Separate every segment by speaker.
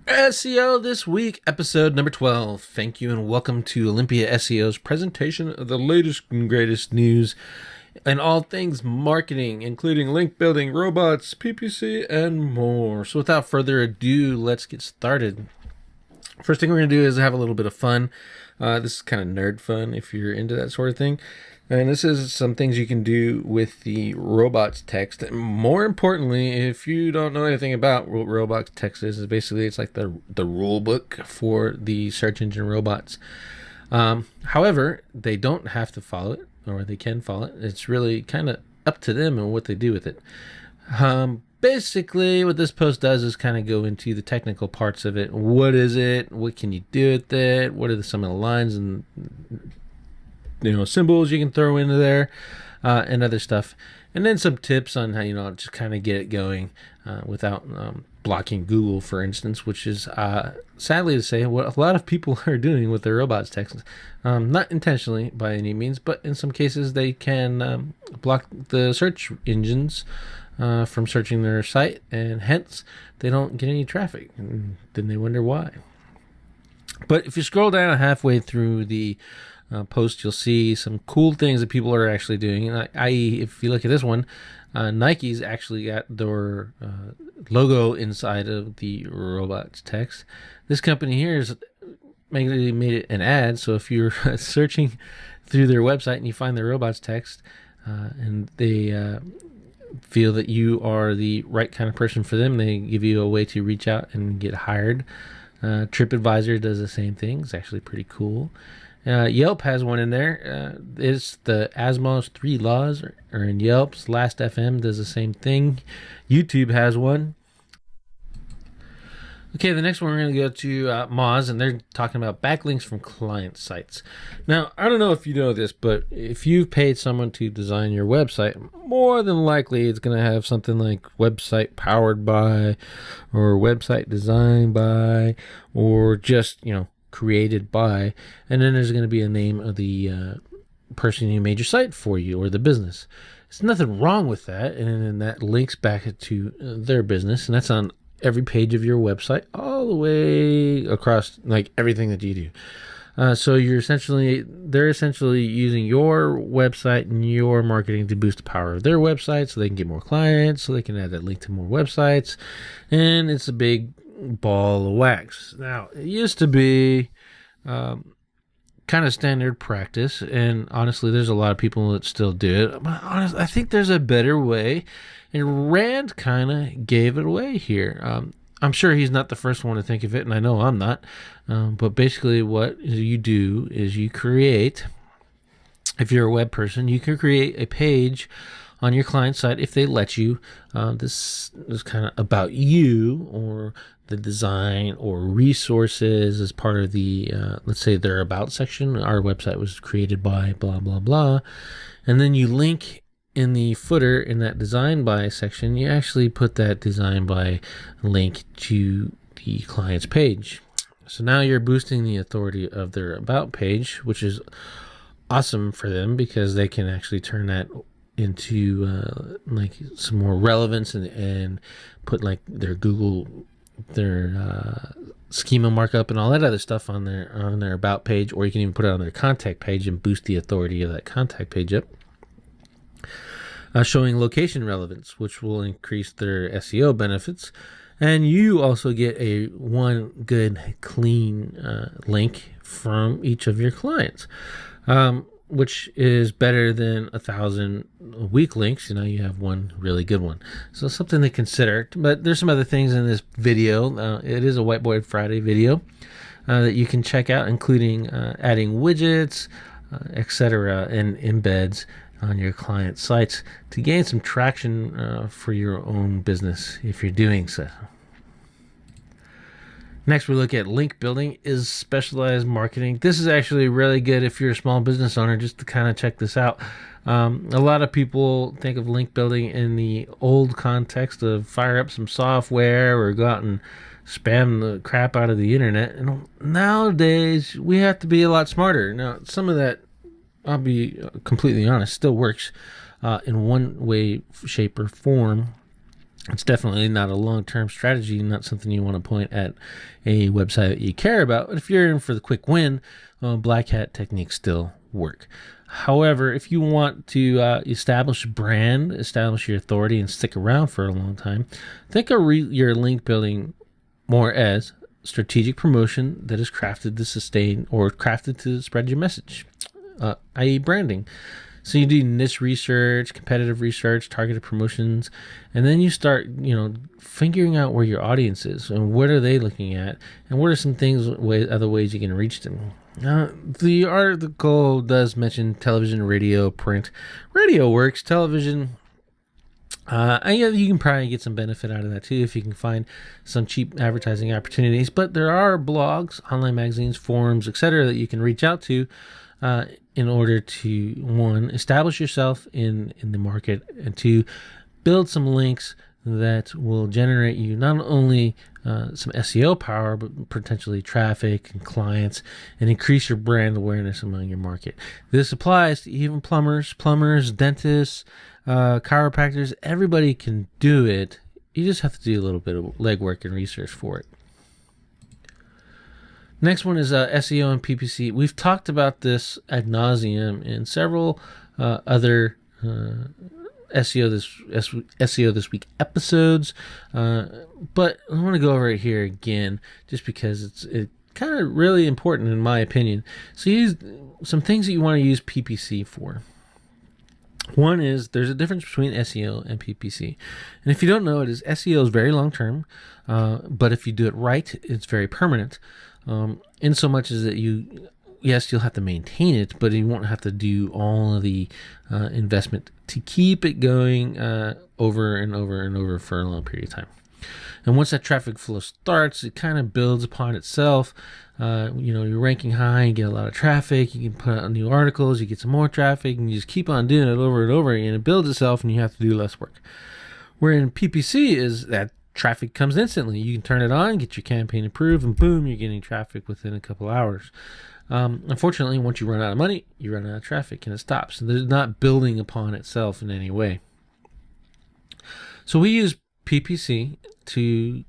Speaker 1: SEO This Week, episode number 12. Thank you and welcome to Olympia SEO's presentation of the latest and greatest news and all things marketing, including link building, robots, PPC, and more. So without further ado, let's get started. First thing we're going to do is have a little bit of fun. This is kind of nerd fun if you're into that sort of thing. And this is some things you can do with the robots.txt. And more importantly, if you don't know anything about what robots.txt is basically it's like the rule book for the search engine robots. However, they don't have to follow it, or they can follow it. It's really kind of up to them and what they do with it. Basically, what this post does is kind of go into the technical parts of it. What is it? What can you do with it? What are some of the lines and symbols you can throw into there, and other stuff, and then some tips on how just kind of get it going without blocking Google, for instance, which is sadly to say what a lot of people are doing with their robots.txt. Not intentionally by any means, but in some cases they can block the search engines from searching their site, and hence they don't get any traffic, and then they wonder why. But if you scroll down halfway through the post, you'll see some cool things that people are actually doing. I.e., if you look at this one, Nike's actually got their logo inside of the robots.txt. This company here has made it an ad, so if you're searching through their website and you find their robots.txt and they feel that you are the right kind of person for them, they give you a way to reach out and get hired. TripAdvisor does the same thing. It's actually pretty cool. Yelp has one in there. It's the Asimov's 3 laws, or in Yelp's Last.fm does the same thing. YouTube has one. Okay, the next one we're going to go to Moz, and they're talking about backlinks from client sites. Now, I don't know if you know this, but if you've paid someone to design your website, more than likely it's going to have something like website powered by, or website designed by, or just, created by, and then there's going to be a name of the person who made your site for you, or the business. There's nothing wrong with that, and that links back to their business, and that's on every page of your website all the way across, like everything that you do. So they're essentially using your website and your marketing to boost the power of their website, so they can get more clients, so they can add that link to more websites, and it's a big ball of wax. Now, it used to be kind of standard practice, and honestly, there's a lot of people that still do it. But honestly, I think there's a better way, and Rand kind of gave it away here. I'm sure he's not the first one to think of it, and I know I'm not. But basically, what you do is you create, if you're a web person, you can create a page on your client site if they let you. This is kind of about you, or the design, or resources as part of the, let's say, their about section. Our website was created by blah, blah, blah. And then you link in the footer in that design by section, you actually put that design by link to the client's page. So now you're boosting the authority of their about page, which is awesome for them because they can actually turn that into like some more relevance and put like their Google, their schema markup and all that other stuff on their about page, or you can even put it on their contact page and boost the authority of that contact page up. Showing location relevance, which will increase their SEO benefits, and you also get a one good clean link from each of your clients, which is better than 1,000 weak links. You have one really good one, so something to consider. But there's some other things in this video. It is a Whiteboard Friday video that you can check out, including adding widgets, etc., and embeds on your client sites to gain some traction for your own business if you're doing so. Next, we look at link building is specialized marketing. This is actually really good if you're a small business owner, just to kind of check this out. A lot of people think of link building in the old context of fire up some software or go out and spam the crap out of the internet. And nowadays, we have to be a lot smarter. Now, some of that, I'll be completely honest, still works in one way, shape, or form. It's definitely not a long-term strategy, not something you want to point at a website that you care about. But if you're in for the quick win, black hat techniques still work. However, if you want to establish a brand, establish your authority, and stick around for a long time, think of your link building more as strategic promotion that is crafted to sustain or crafted to spread your message, i.e. branding. So you do niche research, competitive research, targeted promotions, and then you start, figuring out where your audience is and what are they looking at, and what are some other ways you can reach them. The article does mention television, radio, print. Radio works. Television, you can probably get some benefit out of that too if you can find some cheap advertising opportunities. But there are blogs, online magazines, forums, etc. that you can reach out to in order to, one, establish yourself in the market, and two, build some links that will generate you not only some SEO power, but potentially traffic and clients, and increase your brand awareness among your market. This applies to even plumbers, dentists, chiropractors. Everybody can do it. You just have to do a little bit of legwork and research for it. Next one is SEO and PPC. We've talked about this ad nauseum in several other SEO this week episodes, but I want to go over it here again just because it's kind of really important in my opinion. So use some things that you want to use PPC for. One is there's a difference between SEO and PPC, and if you don't know, SEO is very long term, but if you do it right, it's very permanent. In so much as that you'll have to maintain it, but you won't have to do all of the investment to keep it going over and over and over for a long period of time. And once that traffic flow starts, it kind of builds upon itself. You're ranking high, you get a lot of traffic, you can put out new articles, you get some more traffic, and you just keep on doing it over and over again. It builds itself, and you have to do less work. Where in PPC is that traffic comes instantly. You can turn it on, get your campaign approved, and boom, you're getting traffic within a couple hours. Unfortunately, once you run out of money, you run out of traffic, and it stops. And it's not building upon itself in any way. So we use PPC to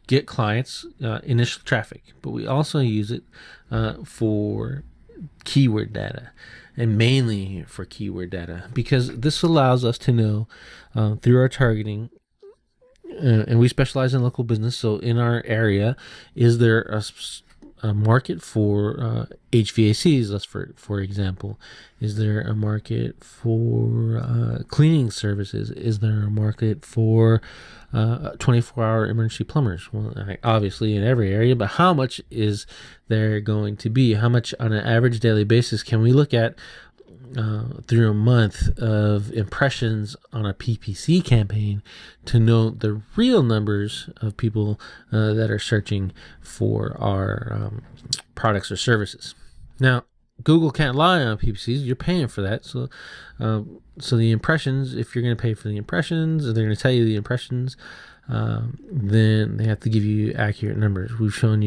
Speaker 1: get clients initial traffic, but we also use it for keyword data, and mainly for keyword data, because this allows us to know through our targeting, and we specialize in local business. So in our area, is there a market for HVACs? Let's for example, is there a market for cleaning services? Is there a market for 24-hour emergency plumbers? Well, obviously in every area, but how much is there going to be? How much on an average daily basis can we look at through a month of impressions on a PPC campaign to know the real numbers of people that are searching for our products or services? Now, Google can't lie on PPCs. You're paying for that. So the impressions, if you're going to pay for the impressions, they're going to tell you the impressions, then they have to give you accurate numbers. We've shown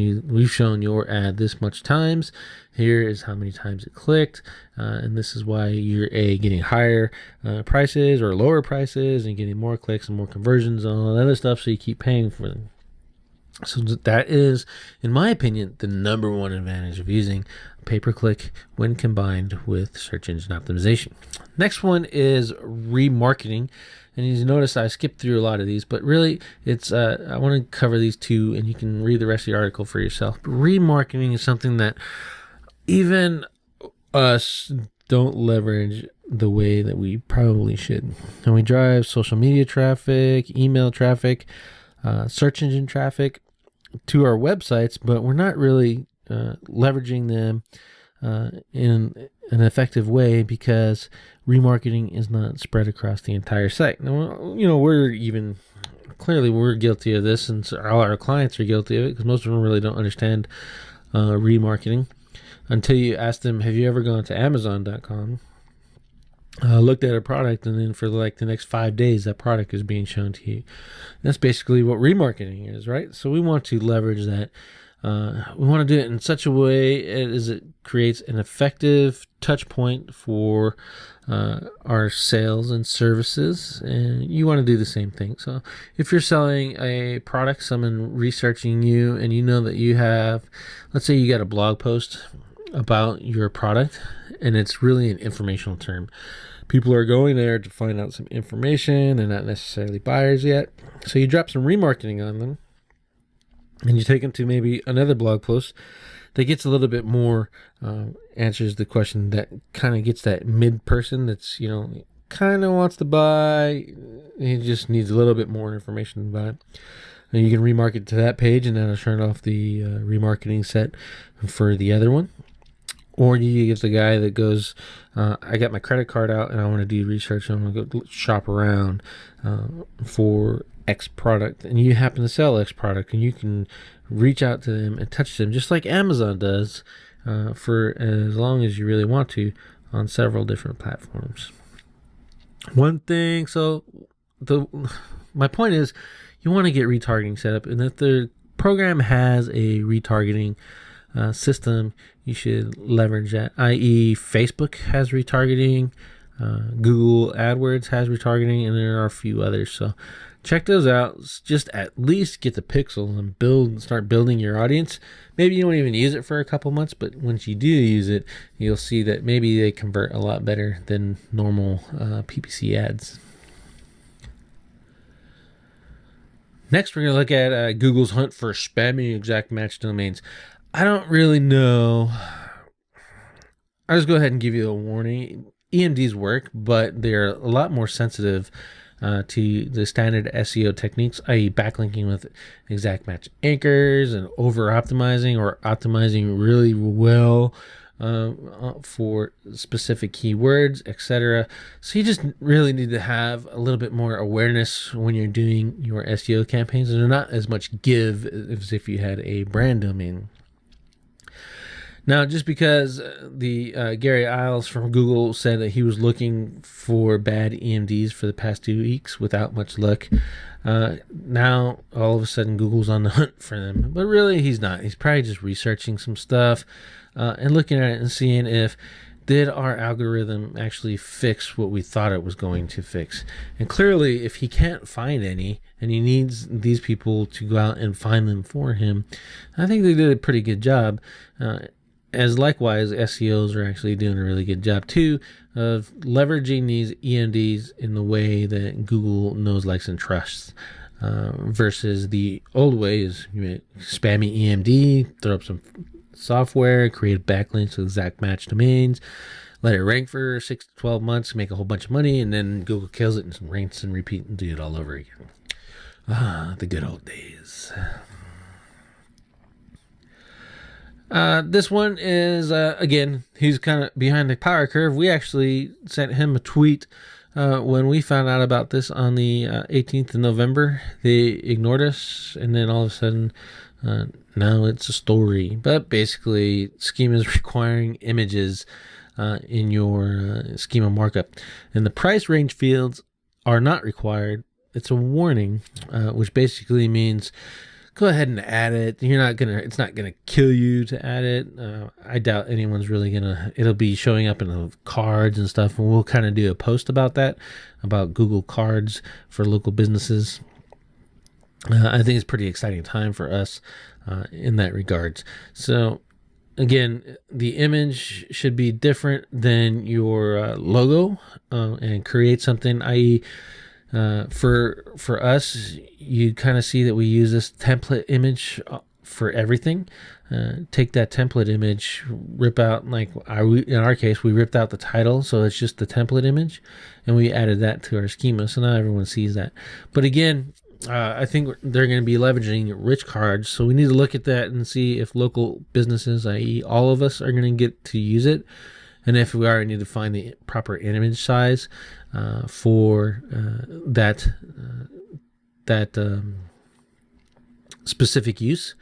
Speaker 1: your ad this much times. Here is how many times it clicked, and this is why you're getting higher prices or lower prices, and getting more clicks and more conversions and all that other stuff. So you keep paying for them. So that is, in my opinion, the number one advantage of using pay-per-click when combined with search engine optimization. Next one is remarketing. And you notice I skipped through a lot of these, but really it's I want to cover these two, and you can read the rest of the article for yourself. But remarketing is something that even us don't leverage the way that we probably should. And we drive social media traffic, email traffic, search engine traffic to our websites, but we're not really leveraging them in an effective way, because remarketing is not spread across the entire site. Now, we're guilty of this, and all our clients are guilty of it, because most of them really don't understand remarketing until you ask them, have you ever gone to Amazon.com, looked at a product, and then for the next 5 days that product is being shown to you? That's basically what remarketing is, right? So we want to leverage that We want to do it in such a way as it creates an effective touch point for our sales and services, and you want to do the same thing. So if you're selling a product, someone researching you, and you know that you have, let's say you got a blog post about your product, and it's really an informational term. People are going there to find out some information and not necessarily buyers yet. So you drop some remarketing on them, and you take them to maybe another blog post that gets a little bit more, answers the question, that kind of gets that mid person that's, kind of wants to buy. He just needs a little bit more information about it. And you can remarket to that page, and that'll turn off the remarketing set for the other one. Or you get the guy that goes, I got my credit card out and I want to do research. And I want to go shop around for X product. And you happen to sell X product. And you can reach out to them and touch them just like Amazon does for as long as you really want to on several different platforms. One thing, my point is you want to get retargeting set up. And if the program has a retargeting system, you should leverage that, i.e. Facebook has retargeting, Google AdWords has retargeting, and there are a few others. So check those out. Just at least get the pixel and start building your audience. Maybe you don't even use it for a couple months, but once you do use it, you'll see that maybe they convert a lot better than normal PPC ads. Next, we're going to look at Google's hunt for spammy exact match domains. I don't really know. I'll just go ahead and give you a warning. EMDs work, but they're a lot more sensitive to the standard SEO techniques, i.e. backlinking with exact match anchors and over-optimizing or optimizing really well for specific keywords, etc. So you just really need to have a little bit more awareness when you're doing your SEO campaigns. There's not as much give as if you had a brand domain. Now, just because the Gary Iles from Google said that he was looking for bad EMDs for the past 2 weeks without much luck, now all of a sudden Google's on the hunt for them. But really, he's not. He's probably just researching some stuff and looking at it and seeing did our algorithm actually fix what we thought it was going to fix. And clearly, if he can't find any, and he needs these people to go out and find them for him, I think they did a pretty good job. As likewise, SEOs are actually doing a really good job too of leveraging these EMDs in the way that Google knows, likes, and trusts, versus the old way is spammy EMD, throw up some software, create backlinks to exact match domains, let it rank for 6 to 12 months, make a whole bunch of money, and then Google kills it and rinse and repeat and do it all over again. The good old days. This one is, again, he's kind of behind the power curve. We actually sent him a tweet when we found out about this on the 18th of November. They ignored us, and then all of a sudden, now it's a story. But basically, schema is requiring images in your schema markup. And the price range fields are not required. It's a warning, which basically means go ahead and add it. It's not gonna kill you to add it. I doubt anyone's really it'll be showing up in the cards and stuff. And we'll kind of do a post about that, about Google cards for local businesses. I think it's a pretty exciting time for us in that regards. So again, the image should be different than your logo, and create something, i.e. For us, you kind of see that we use this template image for everything. Take that template image, rip out, in our case, we ripped out the title, so it's just the template image, and we added that to our schema, so now everyone sees that. But again, I think they're going to be leveraging rich cards, so we need to look at that and see if local businesses, i.e. all of us, are going to get to use it. And if we are, we need to find the proper image size for that specific use.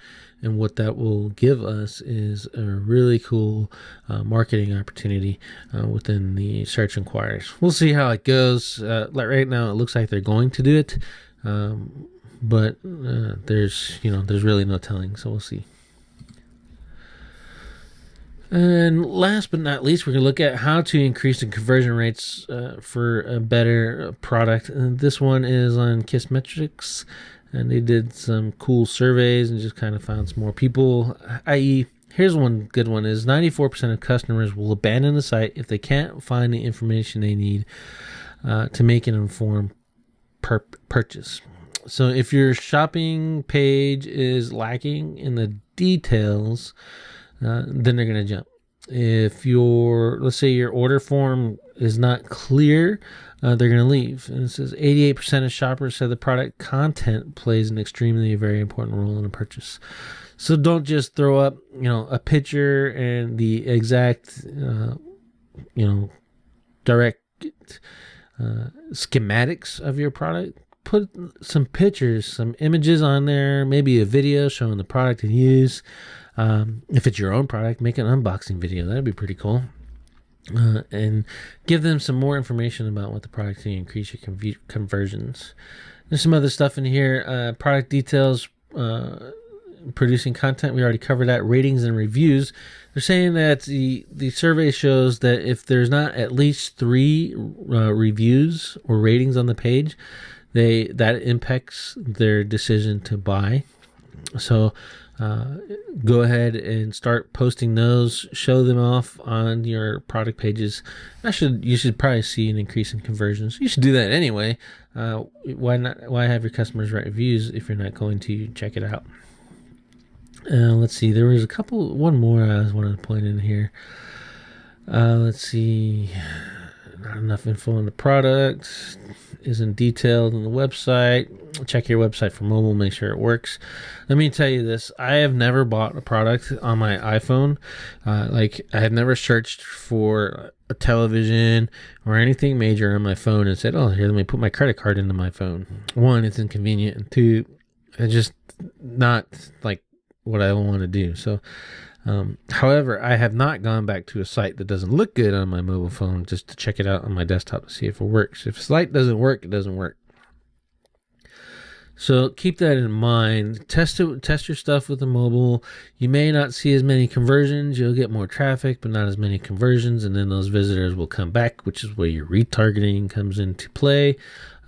Speaker 1: And what that will give us is a really cool marketing opportunity within the search inquiries. We'll see how it goes. Right now, it looks like they're going to do it, but there's really no telling. So we'll see. And last but not least, we're going to look at how to increase the conversion rates for a better product. And this one is on Kissmetrics, and they did some cool surveys and just kind of found some more people, i.e., here's one good one is 94% of customers will abandon the site if they can't find the information they need to make an informed purchase. So if your shopping page is lacking in the details, then they're going to jump. If let's say your order form is not clear, they're going to leave. And it says 88% of shoppers said the product content plays an extremely very important role in a purchase. So don't just throw up, a picture and the exact, direct schematics of your product. Put some pictures, some images on there, maybe a video showing the product in use. If it's your own product, make an unboxing video. That'd be pretty cool. And give them some more information about what the product can increase your conversions. There's some other stuff in here. Product details, producing content. We already covered that. Ratings and reviews. They're saying that the survey shows that if there's not at least 3 reviews or ratings on the page, that impacts their decision to buy. So go ahead and start posting those, show them off on your product pages. You should probably see an increase in conversions. You should do that anyway. Why have your customers write reviews if you're not going to check it out? Let's see, there was one more I wanted to point in here. Let's see, not enough info on the product, isn't detailed on the website. Check your website for mobile, make sure it works. Let me tell you this, I have never bought a product on my iPhone. I have never searched for a television or anything major on my phone and said, oh, here, let me put my credit card into my phone. 1, it's inconvenient, and 2, it's just not like what I want to do. So however, I have not gone back to a site that doesn't look good on my mobile phone just to check it out on my desktop to see if it works. If a site doesn't work, it doesn't work. So keep that in mind. Test your stuff with the mobile. You may not see as many conversions. You'll get more traffic, but not as many conversions. And then those visitors will come back, which is where your retargeting comes into play.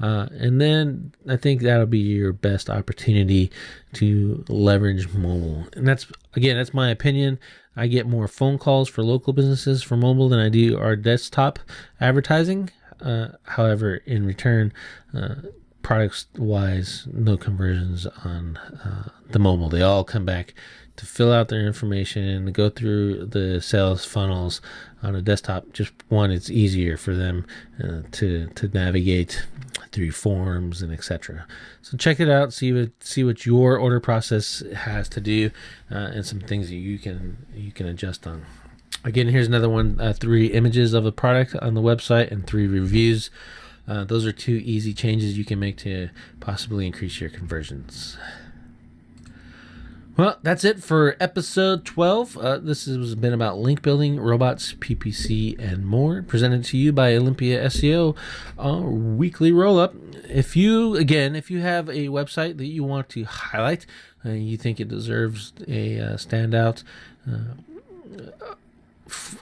Speaker 1: And then I think that'll be your best opportunity to leverage mobile. And that's my opinion. I get more phone calls for local businesses for mobile than I do our desktop advertising. However, in return, products wise, no conversions on the mobile. They all come back to fill out their information and go through the sales funnels on a desktop. Just one, it's easier for them to navigate through forms and etc. So check it out, see what your order process has to do, and some things that you can adjust on. Again, here's another one: 3 images of a product on the website and 3 reviews. Those are 2 easy changes you can make to possibly increase your conversions. Well, that's it for episode 12. This has been about link building, robots, PPC, and more, presented to you by Olympia SEO, weekly roll-up. If you have a website that you want to highlight, you think it deserves a standout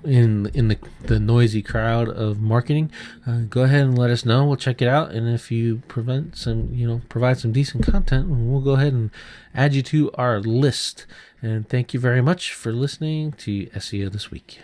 Speaker 1: in the noisy crowd of marketing, go ahead and let us know. We'll check it out, and if you provide some decent content, we'll go ahead and add you to our list. And thank you very much for listening to SEO This Week.